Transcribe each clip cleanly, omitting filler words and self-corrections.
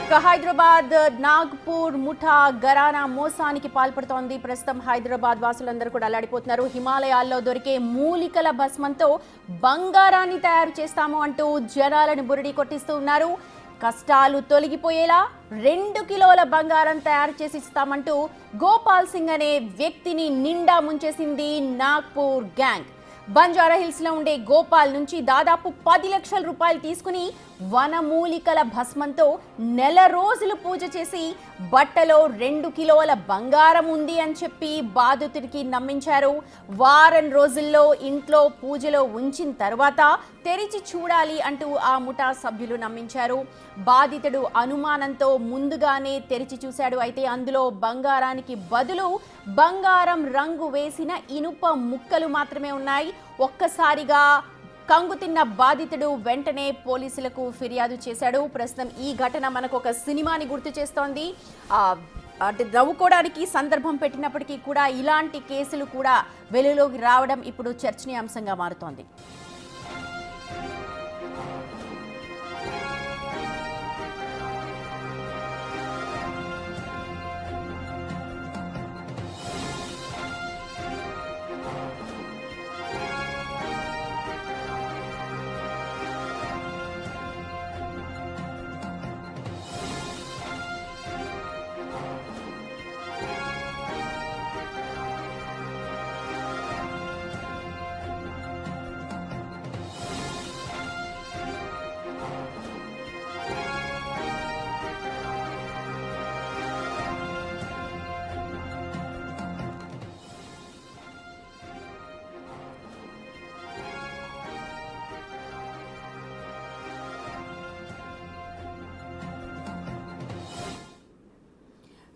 ఇక హైదరాబాద్ నాగ్పూర్ ముఠా గరానా మోసానికి పాల్పడుతోంది. ప్రస్తుతం హైదరాబాద్ వాసులందరూ కూడా అల్లాడిపోతున్నారు. హిమాలయాల్లో దొరికే మూలికల భస్మంతో బంగారాన్ని తయారు చేస్తాము అంటూ జనాలను బురిడి కొట్టిస్తూ ఉన్నారు. కష్టాలు తొలగిపోయేలా 2 కిలోల బంగారం తయారు చేసి ఇస్తామంటూ గోపాల్ సింగ్ అనే వ్యక్తిని నిండా ముంచేసింది నాగ్పూర్ గ్యాంగ్. బంజారా హిల్స్ లో ఉండే గోపాల్ నుంచి దాదాపు 10 లక్షల రూపాయలు తీసుకుని వనమూలికల భస్మంతో నెల రోజులు పూజ చేసి బట్టలో 2 కిలోల బంగారం ఉంది అని చెప్పి బాధితుడికి నమ్మించారు. వారం రోజుల్లో ఇంట్లో పూజలో ఉంచిన తర్వాత తెరిచి చూడాలి అంటూ ఆ ముఠా సభ్యులు నమ్మించారు. బాధితుడు అనుమానంతో ముందుగానే తెరిచి చూశాడు. అయితే అందులో బంగారానికి బదులు బంగారం రంగు వేసిన ఇనుప ముక్కలు మాత్రమే ఉన్నాయి. ఒక్కసారిగా కంగుతిన్న బాధితుడు వెంటనే పోలీసులకు ఫిర్యాదు చేశాడు. ప్రస్తుతం ఈ ఘటన మనకు ఒక సినిమాని గుర్తు చేస్తోంది. అంటే నవ్వుకోవడానికి సందర్భం పెట్టినప్పటికీ కూడా ఇలాంటి కేసులు కూడా వెలుగులోకి రావడం ఇప్పుడు చర్చనీయాంశంగా మారుతోంది.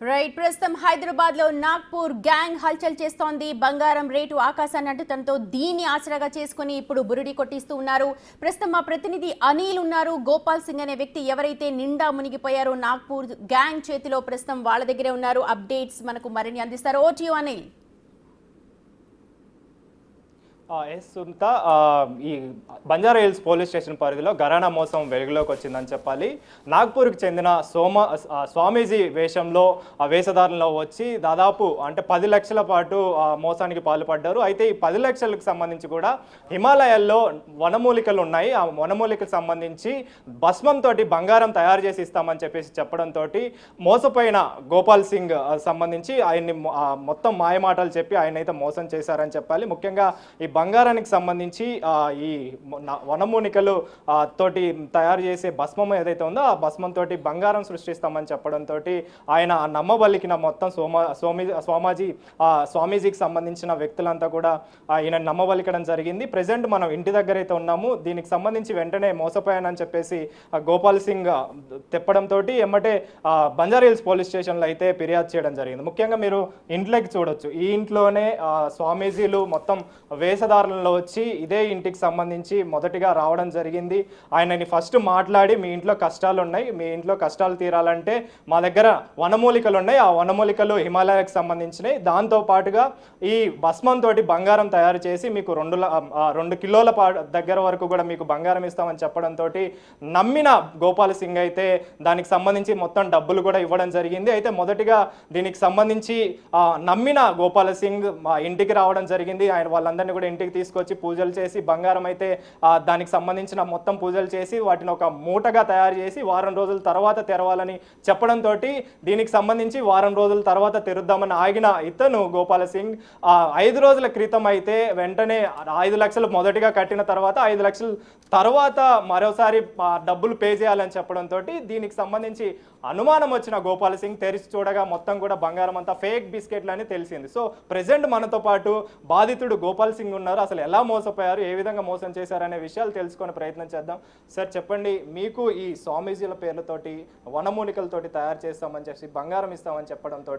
రైట్, ప్రస్తుతం హైదరాబాద్ లో నాగ్పూర్ గ్యాంగ్ హల్చల్ చేస్తోంది. బంగారం రేటు ఆకాశాన్ని అంటుతంతో దీన్ని ఆసరాగా చేసుకుని ఇప్పుడు బురిడి కొట్టిస్తూ ఉన్నారు. ప్రస్తుతం మా ప్రతినిధి అనిల్ ఉన్నారు. గోపాల్ సింగ్ అనే వ్యక్తి ఎవరైతే నిండా మునిగిపోయారో నాగ్పూర్ గ్యాంగ్ చేతిలో ప్రస్తుతం వాళ్ళ దగ్గరే ఉన్నారు. అప్డేట్స్ మనకు మరిన్ని అందిస్తారు. ఓ టు యు అనిల్. సునీత, ఈ బంజారా హిల్స్ పోలీస్ స్టేషన్ పరిధిలో గరానా మోసం వెలుగులోకి వచ్చిందని చెప్పాలి. నాగ్పూర్కి చెందిన స్వామీజీ వేషంలో వేషధారణలో వచ్చి దాదాపు అంటే 10 లక్షల పాటు మోసానికి పాల్పడ్డారు. అయితే ఈ 10 లక్షలకు సంబంధించి కూడా హిమాలయాల్లో వనమూలికలు ఉన్నాయి. ఆ వనమూలికలకు సంబంధించి భస్మంతో బంగారం తయారు చేసి ఇస్తామని చెప్పేసి చెప్పడంతో మోసపోయిన గోపాల్ సింగ్ సంబంధించి ఆయన్ని మొత్తం మాయమాటలు చెప్పి ఆయన అయితే మోసం చేశారని చెప్పాలి. ముఖ్యంగా ఈ బంగారానికి సంబంధించి ఈ వనమూలికలు తోటి తయారు చేసే భస్మం ఏదైతే ఉందో ఆ భస్మంతో బంగారం సృష్టిస్తామని చెప్పడంతో ఆయన నమ్మబలికిన మొత్తం స్వామీజీకి సంబంధించిన వ్యక్తులంతా కూడా ఈయన నమ్మబలికడం జరిగింది. ప్రెసెంట్ మనం ఇంటి దగ్గర అయితే ఉన్నాము. దీనికి సంబంధించి వెంటనే మోసపోయానని చెప్పేసి గోపాల్ సింగ్ తెప్పడంతో ఎమ్మటే బంజారా హిల్స్ పోలీస్ స్టేషన్లో అయితే ఫిర్యాదు చేయడం జరిగింది. ముఖ్యంగా మీరు ఇంట్లోకి చూడొచ్చు. ఈ ఇంట్లోనే స్వామీజీలు మొత్తం వేషధారణలో వచ్చి ఇదే ఇంటికి సంబంధించి మొదటిగా రావడం జరిగింది. ఆయనని ఫస్ట్ మాట్లాడి మీ ఇంట్లో కష్టాలు ఉన్నాయి, మీ ఇంట్లో కష్టాలు తీరాలంటే మా దగ్గర వనమూలికలు ఉన్నాయి, ఆ వనమూలికలు హిమాలయాకి సంబంధించినవి, దాంతో పాటుగా ఈ భస్మంతో బంగారం తయారు చేసి మీకు 2 కిలోల దగ్గర వరకు కూడా మీకు బంగారం ఇస్తామని చెప్పడంతో నమ్మిన గోపాల్ సింగ్ అయితే దానికి సంబంధించి మొత్తం డబ్బులు కూడా ఇవ్వడం జరిగింది. అయితే మొదటిగా దీనికి సంబంధించి నమ్మిన గోపాల్ సింగ్ మా ఇంటికి రావడం జరిగింది. ఆయన వాళ్ళందరినీ కూడా ఇంటికి తీసుకొచ్చి పూజలు చేసి బంగారం అయితే దానికి సంబంధించిన మొత్తం పూజలు చేసి వాటిని ఒక మూటగా తయారు చేసి వారం రోజుల తర్వాత తెరవాలని చెప్పడంతో దీనికి సంబంధించి వారం రోజుల తర్వాత తెరుద్దామని ఆగిన ఇతను గోపాల్ సింగ్ 5 రోజుల క్రితం అయితే వెంటనే 5 లక్షలు మొదటిగా కట్టిన తర్వాత 5 లక్షలు తర్వాత మరోసారి డబ్బులు పే చేయాలని చెప్పడంతో దీనికి సంబంధించి అనుమానం వచ్చిన గోపాల్ సింగ్ తెరిచి చూడగా మొత్తం కూడా బంగారం అంతా ఫేక్ బిస్కెట్లు అని తెలిసింది. సో ప్రెసెంట్ మనతో పాటు బాధితుడు గోపాల్ సింగ్ ఉన్నారు. అసలు ఎలా మోసపోయారు, ఏ విధంగా మోసం చేశారనే విషయాలు తెలుసుకునే ప్రయత్నం చేద్దాం. సార్ చెప్పండి, మీకు ఈ స్వామీజీల పేర్లతోటి వనమూలికలతోటి తయారు చేస్తామని చెప్పి బంగారం ఇస్తామని చెప్పడంతో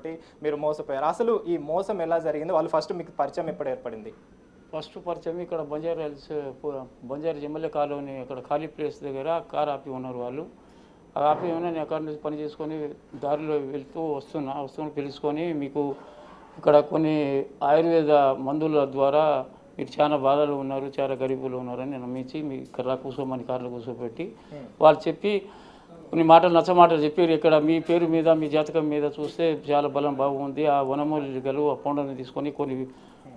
మీరు మోసపోయారు. అసలు ఈ మోసం ఎలా జరిగింది? వాళ్ళు ఫస్ట్ మీకు పరిచయం ఎప్పుడు ఏర్పడింది? ఫస్ట్ పరిచయం ఇక్కడ బంజారా ఎమ్మెల్యే కాలనీ ఇక్కడ ఖాళీ ప్లేస్ దగ్గర కార్ ఆపి ఉన్నారు వాళ్ళు. ఆ ఆపి ఏమైనా నేను అక్కడ నుంచి పని చేసుకొని దారిలో వస్తున్నా పిలుచుకొని మీకు ఇక్కడ కొన్ని ఆయుర్వేద మందుల ద్వారా మీరు చాలా బాధలు ఉన్నారు, చాలా గరీబులు ఉన్నారని నమ్మించి మీ కార్లో కూర్చోమని కార్లో కూర్చోబెట్టి వాళ్ళు చెప్పి కొన్ని మాటలు నచ్చమాటలు చెప్పారు. ఇక్కడ మీ పేరు మీద మీ జాతకం మీద చూస్తే చాలా బలం బాగుంది, ఆ వనమూలికలు ఆ పౌండర్ని తీసుకొని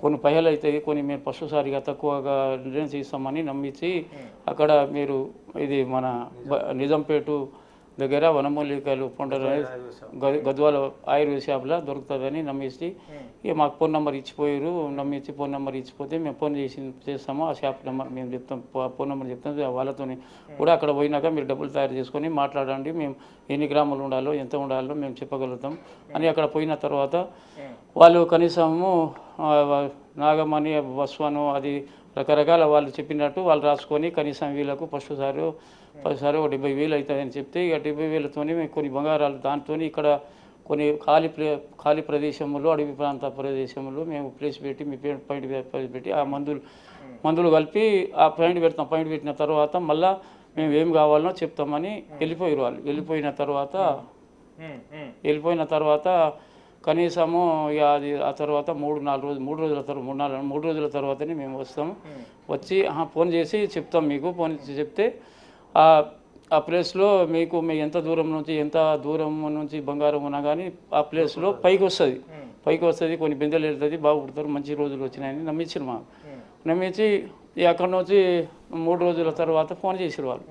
కొన్ని పైసలు అవుతాయి, కొన్ని మేము పశుసారిగా తక్కువగా రిటర్న్స్ ఇస్తామని నమ్మించి అక్కడ మీరు ఇది మన నిజాంపేట దగ్గర వనమూలికలు పౌండర్ గద్వాల ఆయుర్వేద షాప్లో దొరుకుతుందని నమ్మించి ఇక మాకు ఫోన్ నెంబర్ ఇచ్చిపోయారు. నమ్మించి ఫోన్ నెంబర్ ఇచ్చిపోతే మేము ఫోన్ చేస్తాము, ఆ షాప్ నెంబర్ మేము చెప్తాం, ఫోన్ నెంబర్ చెప్తాం. వాళ్ళతో కూడా అక్కడ పోయినాక మీరు డబ్బులు తయారు చేసుకొని మాట్లాడండి, మేము ఎన్ని గ్రాములు ఉండాలో ఎంత ఉండాలో మేము చెప్పగలుగుతాం అని అక్కడ పోయిన తర్వాత వాళ్ళు కనీసము నాగమణి వస్వాను అది రకరకాల వాళ్ళు చెప్పినట్టు వాళ్ళు రాసుకొని కనీసం వీళ్ళకు పశుసారు 70,000 అవుతుందని చెప్తే ఇక 70,000తో మేము కొన్ని బంగారాలు దాంతో ఇక్కడ కొన్ని ఖాళీ ప్రదేశంలో అడవి ప్రాంత ప్రదేశంలో మేము ప్లేస్ పెట్టి మీ పాయింట్ పెట్టి ఆ మందులు కలిపి ఆ పాయింట్ పెడతాం. పాయింట్ పెట్టిన తర్వాత మళ్ళీ మేము ఏం కావాలనో చెప్తామని వెళ్ళిపోయారు వాళ్ళు. వెళ్ళిపోయిన తర్వాత కనీసము ఇక అది ఆ తర్వాత 3 రోజుల తర్వాతనే మేము వస్తాము. వచ్చి ఫోన్ చేసి చెప్తాం, మీకు ఫోన్ చెప్తే ఆ ప్లేస్లో మీకు ఎంత దూరం నుంచి బంగారం ఉన్నా కానీ ఆ ప్లేస్లో పైకి వస్తుంది కొన్ని బిందెలు వెళ్తుంది, బాగుపడతారు, మంచి రోజులు వచ్చినాయని నమ్మించారు మాకు. నమ్మించి అక్కడ నుంచి 3 రోజుల తర్వాత ఫోన్ చేసారు వాళ్ళు.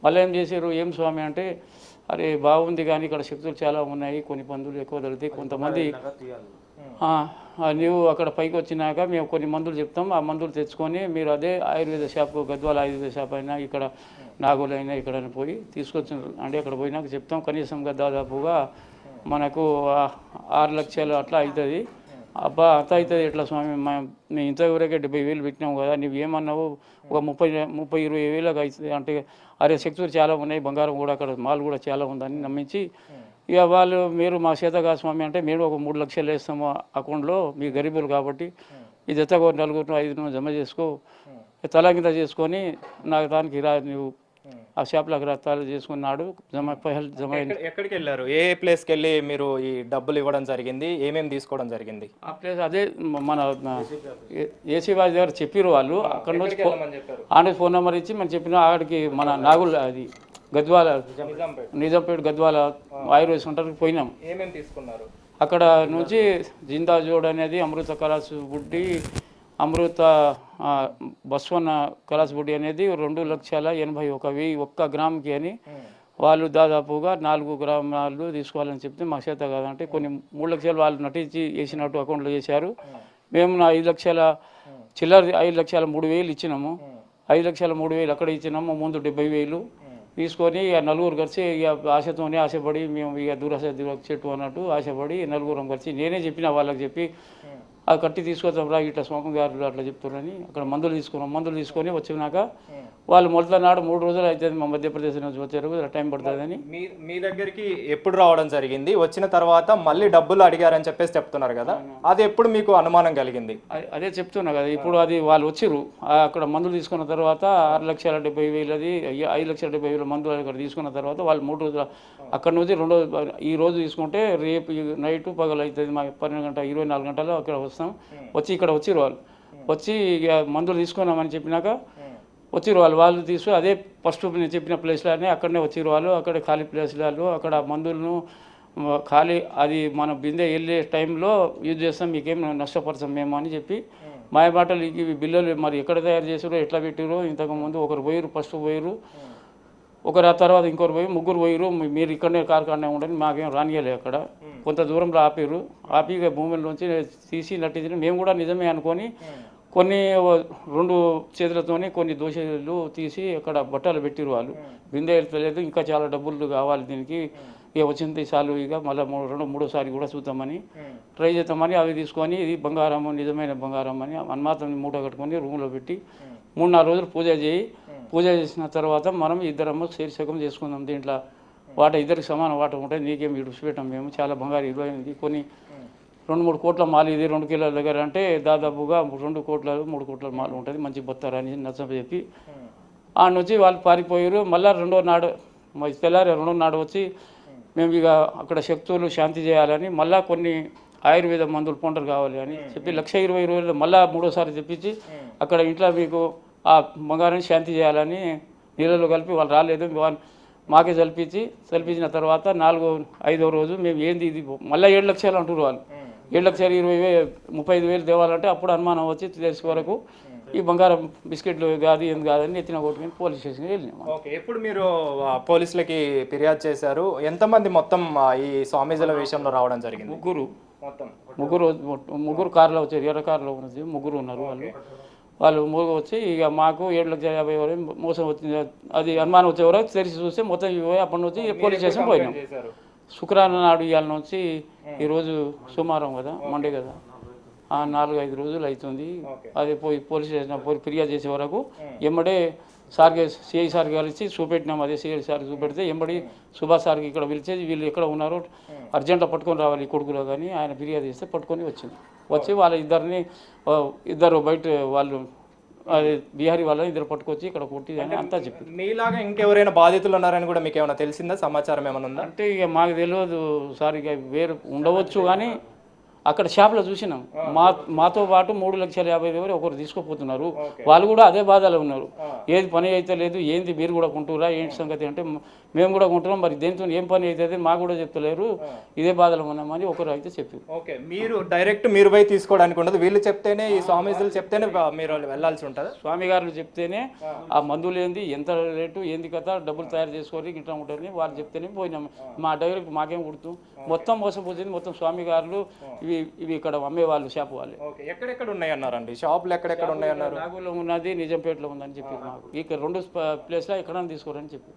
మళ్ళీ ఏం చేశారు, ఏం స్వామి అంటే అరే బాగుంది కానీ ఇక్కడ శక్తులు చాలా ఉన్నాయి, కొన్ని పందులు ఎక్కువ దొరుకుతాయి, కొంతమంది నీవు అక్కడ పైకి వచ్చినాక మేము కొన్ని మందులు చెప్తాం, ఆ మందులు తెచ్చుకొని మీరు అదే ఆయుర్వేద షాప్ గద్వాల ఆయుర్వేద షాప్ అయినా ఇక్కడ నాగోలైనా ఇక్కడ పోయి తీసుకొచ్చిన అంటే అక్కడ పోయినాక చెప్తాం. కనీసంగా దాదాపుగా మనకు 6 లక్షలు అట్లా అవుతుంది. అబ్బా అంత అవుతుంది ఎట్లా స్వామి, మేము ఇంతవరకే 70,000 పెట్టినాము కదా, నువ్వు ఏమన్నావు ఒక 30-20,000 అవుతుంది అంటే అరే శక్తులు చాలా ఉన్నాయి, బంగారం కూడా అక్కడ మాల్ కూడా చాలా ఉందని నమ్మించి ఇక వాళ్ళు మీరు మా చేతగా స్వామి అంటే మేము ఒక 3 లక్షలు వేస్తాము అకౌంట్లో, మీ గరీబులు కాబట్టి ఇది ఎత్తగో 4-5 జమ చేసుకో, తలాకింత చేసుకొని నాకు దానికి నువ్వు ఆ షాప్లోకి రత్తాలు చేసుకున్నాడు. జమ ఎక్కడికి వెళ్ళారు, ఏ ప్లేస్కి వెళ్ళి మీరు ఈ డబ్బులు ఇవ్వడం జరిగింది, ఏమేమి తీసుకోవడం జరిగింది? ఆ ప్లేస్ అదే మన ఏసీ వారి దగ్గర చెప్పారు వాళ్ళు. అక్కడ నుంచి ఆంధ్ర ఫోన్ నెంబర్ ఇచ్చి మనం చెప్పిన ఆడికి మన నాగుల్ అది గద్వాల నిజాంపేట గద్వాల ఆయుర్వేద సెంటర్కి పోయినాం. ఏమేమి తీసుకున్నారు? అక్కడ నుంచి జిందా జోడ్ అనేది అమృత కలాస్ బుడ్డి, అమృత బస్వన్న కలాస్ బుడ్డి అనేది 2,81,000 ఒక్క గ్రామ్కి అని వాళ్ళు దాదాపుగా 4 గ్రామాలు తీసుకోవాలని చెప్తే మా చేత కాదంటే కొన్ని 3 లక్షలు వాళ్ళు నటించి వేసినట్టు అకౌంట్లో చేశారు. మేము 5 లక్షల చిల్లర 5,03,000 ఇచ్చినాము. 5,03,000 అక్కడ ఇచ్చినాము. ముందు 70,000 తీసుకొని ఇక నలుగురు కలిసి ఇక ఆశపడి మేము ఇక దూరాశ చెట్టు అన్నట్టు ఆశపడి నలుగురం కలిసి నేనే చెప్పిన వాళ్ళకి చెప్పి అది కట్టి తీసుకొద్దాం రా ఇట్లా స్వామి గారు అట్లా చెప్తున్నారని అక్కడ మందులు తీసుకొని వచ్చినాక వాళ్ళు మొదటి నాడు 3 రోజులు అవుతుంది మా మధ్యప్రదేశ్ నుంచి వచ్చారు, టైం పడుతుందని. మీ దగ్గరికి ఎప్పుడు రావడం జరిగింది? వచ్చిన తర్వాత మళ్ళీ డబ్బులు అడిగారని చెప్పేసి చెప్తున్నారు కదా, అది ఎప్పుడు మీకు అనుమానం కలిగింది? అదే చెప్తున్నా కదా, ఇప్పుడు అది వాళ్ళు వచ్చిర్రు అక్కడ మందులు తీసుకున్న తర్వాత 6,70,000 అది 5,70,000 మందులు అక్కడ తీసుకున్న తర్వాత వాళ్ళు 3 రోజులు అక్కడ నుంచి ఈ రోజు తీసుకుంటే రేపు నైట్ పగలు అవుతుంది మా 12 గంటల 24 గంటలు అక్కడ వస్తాం. వచ్చి ఇక్కడ వచ్చిర్రు వాళ్ళు. వచ్చి ఇక మందులు తీసుకున్నామని చెప్పినాక వచ్చిర్రు వాళ్ళు తీసుకుని అదే ఫస్ట్ నేను చెప్పిన ప్లేస్లోనే అక్కడనే వచ్చిర్రు వాళ్ళు. అక్కడ ఖాళీ ప్లేస్లలో అక్కడ మందులను ఖాళీ అది మన బిందె వెళ్ళే టైంలో యూజ్ చేస్తాం, మీకేం నష్టపరచాం మేము అని చెప్పి మాయబాటలు ఇవి బిల్లులు మరి ఎక్కడ తయారు చేసారో ఎట్లా పెట్టారో ఇంతకుముందు ఒకరు పోయారు, ఫస్ట్ పోయారు, ఒకరు ఆ తర్వాత ఇంకొకరు పోయి 3 పోయారు. మీరు ఇక్కడనే కార్ఖానే ఉండని మాకేం రానియలేదు. అక్కడ కొంత దూరంలో ఆపి భూమిలోంచి తీసి నటించిన మేము కూడా నిజమే అనుకొని కొన్ని 2 చేతులతోని కొన్ని దోషాలు తీసి అక్కడ బట్టలు పెట్టిరు వాళ్ళు. బిందె వెళ్తలేదు, ఇంకా చాలా డబ్బులు కావాలి దీనికి, ఇక వచ్చింది చాలు, ఇక మళ్ళీ 3సారి కూడా చూద్దామని ట్రై చేద్దామని అవి తీసుకొని ఇది బంగారం నిజమైన బంగారం అని అన్మాత్రం మూట కట్టుకొని రూమ్లో పెట్టి 3-4 రోజులు పూజ చేసిన తర్వాత మనం ఇద్దరము శీర్షకం చేసుకుందాం. దీంట్లో ఇద్దరికి సమాన వాట ఉంటుంది, నీకేం విడిచిపెట్టాం మేము, చాలా బంగారు ఇరువైంది, కొన్ని 2-3 కోట్ల మాలు ఇది 2 కిలోల దగ్గర అంటే దాదాపుగా 2 కోట్ల 3 కోట్ల మాలు ఉంటుంది, మంచి బొత్తారని నచ్చజెప్పి ఆ నుంచి వాళ్ళు పారిపోయారు. మళ్ళీ తెల్లారి 2వ నాడు వచ్చి మేము ఇక అక్కడ శక్తులు శాంతి చేయాలని మళ్ళీ కొన్ని ఆయుర్వేద మందులు పౌండర్ కావాలి అని చెప్పి 1,20,000 మళ్ళీ 3వసారి తెప్పించి అక్కడ ఇంట్లో మీకు ఆ బంగారాన్ని శాంతి చేయాలని నీళ్ళలో కలిపి వాళ్ళు రాలేదు. మాకే చల్పించిన తర్వాత 4-5వ రోజు మేము ఏంది ఇది మళ్ళీ 7 లక్షలు అంటారు వాళ్ళు. 7,20,000 35,000 తేవాలంటే అప్పుడు అనుమానం వచ్చి తెలిసే వరకు ఈ బంగారం బిస్కెట్లు కాదు ఏం కాదని ఎత్తిన కొట్టుకుని పోలీస్ స్టేషన్కి వెళ్ళినాం. ఓకే, ఎప్పుడు మీరు పోలీసులకి ఫిర్యాదు చేశారు? ఎంతమంది మొత్తం ఈ స్వామీజీల విషయంలో రావడం జరిగింది? ముగ్గురు కార్లో వచ్చారు, ఎర్ర కార్లో ఉన్నది, ముగ్గురు ఉన్నారు. వాళ్ళు ముగ్గురు వచ్చి ఇక మాకు 7,50,000 మోసం వచ్చింది, అది అనుమానం వచ్చే వరకు తెరిచి చూస్తే మొత్తం అప్పటి నుంచి పోలీస్ స్టేషన్ పోయినాం. శుక్రవారం నాడు ఇవాళ నుంచి ఈరోజు సోమవారం కదా, మండే కదా, 4-5 రోజులు అవుతుంది. అది పోయి పోలీస్ స్టేషన్ ఫిర్యాదు చేసే వరకు ఎమ్మడే సార్కి సిఐ సార్కి కలిసి చూపెట్టినాం. అదే సిఐ సార్కి చూపెడితే ఎంబడి సుభాష్ సార్కి ఇక్కడ పిలిచేది వీళ్ళు ఎక్కడ ఉన్నారో అర్జెంట్లో పట్టుకొని రావాలి ఈ కొడుకులో కానీ ఆయన ఫిర్యాదు చేస్తే పట్టుకొని వచ్చి వాళ్ళ ఇద్దరు బయట వాళ్ళు అది బీహారీ వాళ్ళని ఇద్దరు పట్టుకొచ్చి ఇక్కడ కొట్టి అని అంతా చెప్పి. మీలాగా ఇంకెవరైనా బాధితులు ఉన్నారని కూడా మీకు ఏమైనా తెలిసిందా? సమాచారం ఏమైనా ఉందా? అంటే ఇక మాకు తెలియదు సార్, ఇక వేరు ఉండవచ్చు కానీ అక్కడ షాప్లో చూసినాం. మాతో పాటు 3,50,000 ఒకరు తీసుకుపోతున్నారు. వాళ్ళు కూడా అదే బాధలో ఉన్నారు. ఏది పని అయితే లేదు, ఏంది మీరు కూడా కొంటురా ఏంటి సంగతి అంటే మేము కూడా కొంటున్నాం, మరి దేంతో ఏం పని అవుతుంది మాకు కూడా చెప్తలేరు, ఇదే బాధలో ఉన్నామని ఒకరు అయితే చెప్పారు. ఓకే, మీరు డైరెక్ట్ మీరు పోయి తీసుకోవడానికి ఉండదు, వీళ్ళు చెప్తేనే, ఈ స్వామీజీలు చెప్తేనే మీరు వెళ్ళాల్సి ఉంటుంది. స్వామి గారు చెప్తేనే ఆ మందులు ఏంది, ఎంత రేటు, ఏంది కథ, డబ్బులు తయారు చేసుకొని గిట్లా ఉంటుంది వాళ్ళు చెప్తేనే పోయినాం. మా డైరెక్ట్ మాకేం గుర్తు, మొత్తం మోసపోతుంది. మొత్తం స్వామి గారు ఇవి ఇక్కడ అమ్మే వాళ్ళు షాప్ వాళ్ళు. ఎక్కడెక్కడ ఉన్నాయి అన్నారండి షాపులు? ఎక్కడెక్కడ ఉన్నాయి అన్నారు? నాగూర్లో ఉన్నది, నిజంపేటలో ఉందని చెప్పి మాకు ఇక్కడ 2 ప్లేస్లో ఎక్కడైనా తీసుకోరని చెప్పి.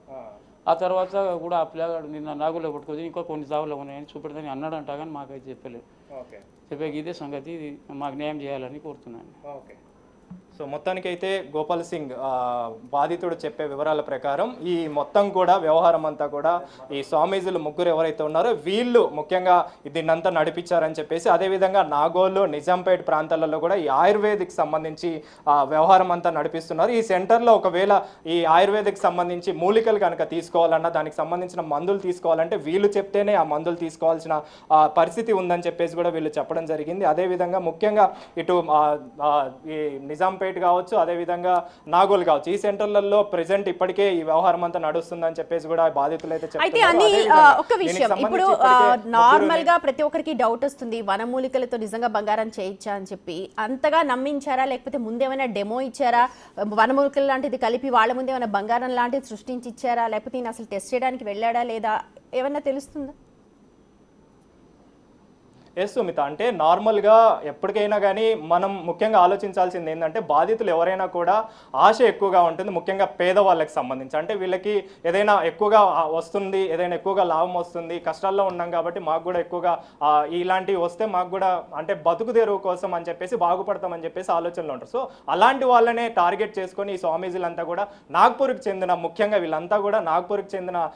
ఆ తర్వాత కూడా ఆ పిల్లగాడు నిన్న నాగూర్లో పట్టుకొచ్చి ఇంకా కొన్ని సాగులో ఉన్నాయని చూపెడతాని అన్నాడంట, కానీ మాకైతే చెప్పలేదు. చెప్పాక ఇదే సంగతి, మాకు న్యాయం చేయాలని కోరుతున్నాను. సో మొత్తానికైతే గోపాల్ సింగ్ బాధితుడు చెప్పే వివరాల ప్రకారం ఈ మొత్తం కూడా వ్యవహారం అంతా కూడా ఈ స్వామీజీలు ముగ్గురు ఎవరైతే ఉన్నారో వీళ్ళు ముఖ్యంగా దీన్నంతా నడిపించారని చెప్పేసి, అదేవిధంగా నాగోలు, నిజాంపేట్ ప్రాంతాలలో కూడా ఈ ఆయుర్వేదిక్ సంబంధించి వ్యవహారం అంతా నడిపిస్తున్నారు. ఈ సెంటర్లో ఒకవేళ ఈ ఆయుర్వేదిక్ సంబంధించి మూలికలు కనుక తీసుకోవాలన్నా, దానికి సంబంధించిన మందులు తీసుకోవాలంటే వీళ్ళు చెప్తేనే ఆ మందులు తీసుకోవాల్సిన పరిస్థితి ఉందని చెప్పేసి కూడా వీళ్ళు చెప్పడం జరిగింది. అదేవిధంగా ముఖ్యంగా ఇటు ఈ నిజాంపేట్ కావచ్చు, అదేవిధంగా నాగోల్ కావచ్చు, ఈ సెంటర్లలో ప్రెసెంట్ ఇప్పటికే ఈ వ్యవహారం అంతా నడుస్తుందని చెప్పేసి కూడా బాధితులు అయితే చెప్తున్నారు. ఒక విషయం, ఇప్పుడు నార్మల్ గా ప్రతి ఒక్కరికి డౌట్ వస్తుంది, వనమూలికలతో నిజంగా బంగారం చేయొచ్చా అని చెప్పి. అంతగా నమ్మించారా, లేకపోతే ముందేమైనా డెమో ఇచ్చారా, వనమూలికలు లాంటిది కలిపి వాళ్ళ ముందు ఏమైనా బంగారం లాంటిది సృష్టించి ఇచ్చారా, లేకపోతే ఈయన అసలు టెస్ట్ చేయడానికి వెళ్ళాడా లేదా, ఏమన్నా తెలుస్తుందా? ఎస్ సుమిత, అంటే నార్మల్గా ఎప్పటికైనా కానీ మనం ముఖ్యంగా ఆలోచించాల్సింది ఏంటంటే బాధితులు ఎవరైనా కూడా ఆశ ఎక్కువగా ఉంటుంది, ముఖ్యంగా పేదవాళ్ళకి సంబంధించి. అంటే వీళ్ళకి ఏదైనా ఎక్కువగా వస్తుంది, ఏదైనా ఎక్కువగా లాభం వస్తుంది, కష్టాల్లో ఉన్నాం కాబట్టి మాకు కూడా ఎక్కువగా ఇలాంటివి వస్తే మాకు కూడా అంటే బతుకు తెరువు కోసం అని చెప్పేసి బాగుపడతామని చెప్పేసి ఆలోచనలు ఉంటారు. సో అలాంటి వాళ్ళనే టార్గెట్ చేసుకొని ఈ స్వామీజీలంతా కూడా నాగ్పూర్కి చెందిన, ముఖ్యంగా వీళ్ళంతా కూడా నాగ్పూర్కి చెందిన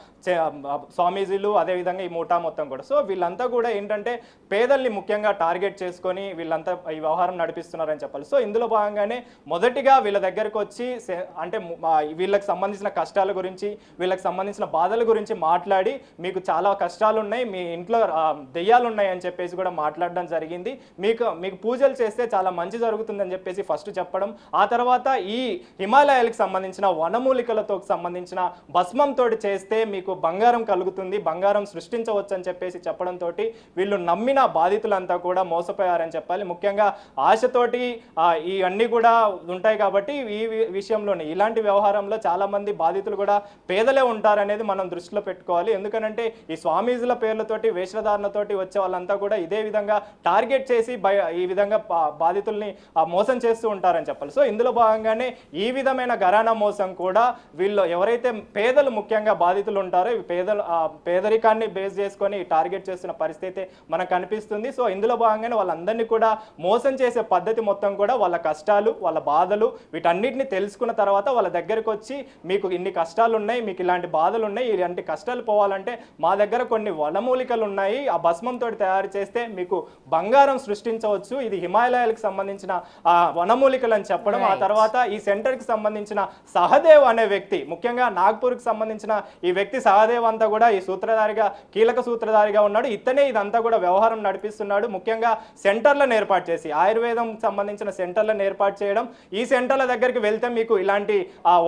స్వామీజీలు, అదేవిధంగా ఈ ముఠా మొత్తం కూడా. సో వీళ్ళంతా కూడా ఏంటంటే పేదల్ని ముఖ్యంగా టార్గెట్ చేసుకొని వీళ్ళంతా ఈ వ్యవహారం నడిపిస్తున్నారని చెప్పాలి. సో ఇందులో భాగంగానే మొదటిగా వీళ్ళ దగ్గరకు వచ్చి అంటే వీళ్ళకి సంబంధించిన కష్టాల గురించి, వీళ్ళకి సంబంధించిన బాధల గురించి మాట్లాడి, మీకు చాలా కష్టాలు ఉన్నాయి, మీ ఇంట్లో దెయ్యాలు ఉన్నాయి అని చెప్పేసి కూడా మాట్లాడడం జరిగింది. మీకు పూజలు చేస్తే చాలా మంచి జరుగుతుందని చెప్పేసి ఫస్ట్ చెప్పడం, ఆ తర్వాత ఈ హిమాలయాలకు సంబంధించిన వనమూలికలతో సంబంధించిన భస్మంతో చేస్తే మీకు బంగారం కలుగుతుంది, బంగారం సృష్టించవచ్చు అని చెప్పేసి చెప్పడంతో వీళ్ళు నమ్మిన బాధితులంతా కూడా మోసపోయారని చెప్పాలి. ముఖ్యంగా ఆశతోటి ఇవన్నీ కూడా ఉంటాయి కాబట్టి ఈ విషయంలోనే ఇలాంటి వ్యవహారంలో చాలామంది బాధితులు కూడా పేదలే ఉంటారనేది మనం దృష్టిలో పెట్టుకోవాలి. ఎందుకనంటే ఈ స్వామీజీల పేర్లతోటి, వేషధారణతోటి వచ్చే వాళ్ళంతా కూడా ఇదే విధంగా టార్గెట్ చేసి ఈ విధంగా బాధితుల్ని మోసం చేస్తూ ఉంటారని చెప్పాలి. సో ఇందులో భాగంగానే ఈ విధమైన ఘరానా మోసం కూడా వీళ్ళు ఎవరైతే పేదలు ముఖ్యంగా బాధితులు ఉంటారో పేదరికాన్ని బేస్ చేసుకొని టార్గెట్ చేస్తున్న పరిస్థితి మనకు కనిపిస్తుంది. సో ఇందులో భాగంగానే వాళ్ళందరినీ కూడా మోసం చేసే పద్ధతి మొత్తం కూడా వాళ్ళ కష్టాలు, వాళ్ళ బాధలు వీటన్నిటిని తెలుసుకున్న తర్వాత వాళ్ళ దగ్గరకు వచ్చి మీకు ఇన్ని కష్టాలు ఉన్నాయి, మీకు ఇలాంటి బాధలు ఉన్నాయి, ఇలాంటి కష్టాలు పోవాలంటే మా దగ్గర కొన్ని వనమూలికలు ఉన్నాయి, ఆ భస్మంతో తయారు చేస్తే మీకు బంగారం సృష్టించవచ్చు, ఇది హిమాలయాలకు సంబంధించిన వనమూలికలు అని చెప్పడం. ఆ తర్వాత ఈ సెంటర్కి సంబంధించిన సహదేవ్ అనే వ్యక్తి, ముఖ్యంగా నాగ్పూర్కి సంబంధించిన ఈ వ్యక్తి సహదేవ్ అంతా కూడా ఈ సూత్రధారిగా, కీలక సూత్రధారిగా ఉన్నాడు. ఇతనే ఇదంతా కూడా వ్యవహారం నడిపిస్తున్నాడు. ముఖ్యంగా సెంటర్లను ఏర్పాటు చేసి ఆయుర్వేదం సంబంధించిన సెంటర్లను ఏర్పాటు చేయడం, ఈ సెంటర్ల దగ్గరికి వెళ్తే మీకు ఇలాంటి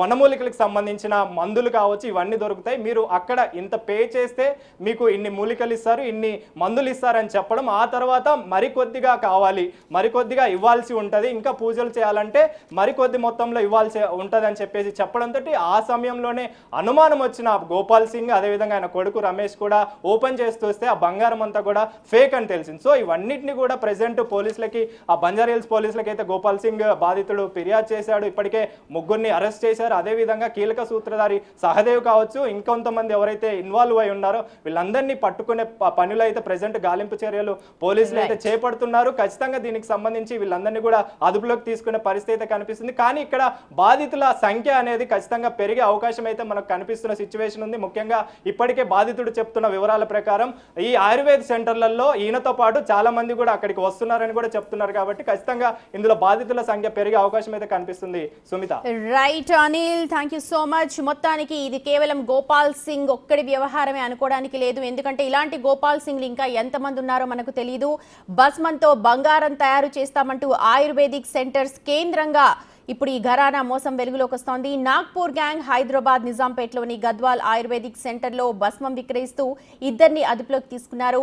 వనమూలికలకు సంబంధించిన మందులు కావచ్చు ఇవన్నీ దొరుకుతాయి, మీరు అక్కడ ఇంత పే చేస్తే మీకు ఇన్ని మూలికలు ఇస్తారు, ఇన్ని మందులు ఇస్తారని చెప్పడం, ఆ తర్వాత మరికొద్దిగా కావాలి, మరికొద్దిగా ఇవ్వాల్సి ఉంటుంది, ఇంకా పూజలు చేయాలంటే మరికొద్ది మొత్తంలో ఇవ్వాల్సి ఉంటుంది అని చెప్పేసి చెప్పడంతో ఆ సమయంలోనే అనుమానం వచ్చిన గోపాల్ సింగ్ అదేవిధంగా ఆయన కొడుకు రమేష్ కూడా ఓపెన్ చేస్తూ వస్తే ఆ బంగారం అంతా కూడా ఫేక్ అని తెలిసింది. సో ఇవన్నిటిని కూడా ప్రెసెంట్ పోలీసులకి, ఆ బంజారాహిల్స్ పోలీసులకి అయితే గోపాల్ సింగ్ బాధితుడు ఫిర్యాదు చేశాడు. ఇప్పటికే ముగ్గురిని అరెస్ట్ చేశారు. అదేవిధంగా కీలక సూత్రధారి సహదేవ్ కావచ్చు, ఇంకొంతమంది ఎవరైతే ఇన్వాల్వ్ అయి ఉన్నారో వీళ్ళందరినీ పట్టుకునే పనులు అయితే ప్రెసెంట్ గాలింపు చర్యలు పోలీసులు అయితే చేపడుతున్నారు. ఖచ్చితంగా దీనికి సంబంధించి వీళ్ళందరినీ కూడా అదుపులోకి తీసుకునే పరిస్థితి అయితే కనిపిస్తుంది. కానీ ఇక్కడ బాధితుల సంఖ్య అనేది ఖచ్చితంగా పెరిగే అవకాశం అయితే మనకు కనిపిస్తున్న సిచ్యువేషన్ ఉంది. ముఖ్యంగా ఇప్పటికే బాధితుడు చెప్తున్న వివరాల ప్రకారం ఈ ఆయుర్వేద సెంటర్లలో ఈయనతో పాటు చాలా మంది కూడా అక్కడికి వస్తున్నారని కూడా చెప్తున్నారు. కాబట్టి ఖచ్చితంగా ఇందులో బాధితుల సంఖ్య పెరిగే అవకాశం అయితే కనిపిస్తుంది. Sumitha. Right Anil, thank you so much. మొత్తానికి ఇది కేవలం గోపాల్ సింగ్ ఒక్కడి వ్యవహారమే అనుకోవడానికి లేదు, ఎందుకంటే ఇలాంటి గోపాల్ సింగ్లు ఇంకా ఎంతమంది ఉన్నారో మనకు తెలియదు. భస్మంతో బంగారం తయారు చేస్తామంటూ ఆయుర్వేదిక్ సెంటర్స్ కేంద్రంగా ఇప్పుడు ఈ ఘరానా మోసం వెలుగులోకి వస్తోంది. నాగ్పూర్ గ్యాంగ్ హైదరాబాద్ నిజాంపేటలోని గద్వాల్ ఆయుర్వేదిక్ సెంటర్లో భస్మం విక్రయిస్తూ ఇద్దరిని అదుపులోకి తీసుకున్నారు.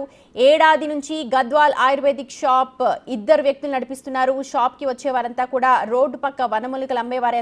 ఏడాది నుంచి గద్వాల్ ఆయుర్వేదిక్ షాప్ ఇద్దరు వ్యక్తులు నడిపిస్తున్నారు. షాప్కి వచ్చే వారంతా కూడా రోడ్డు పక్క వనమూలికలు అమ్మేవారే.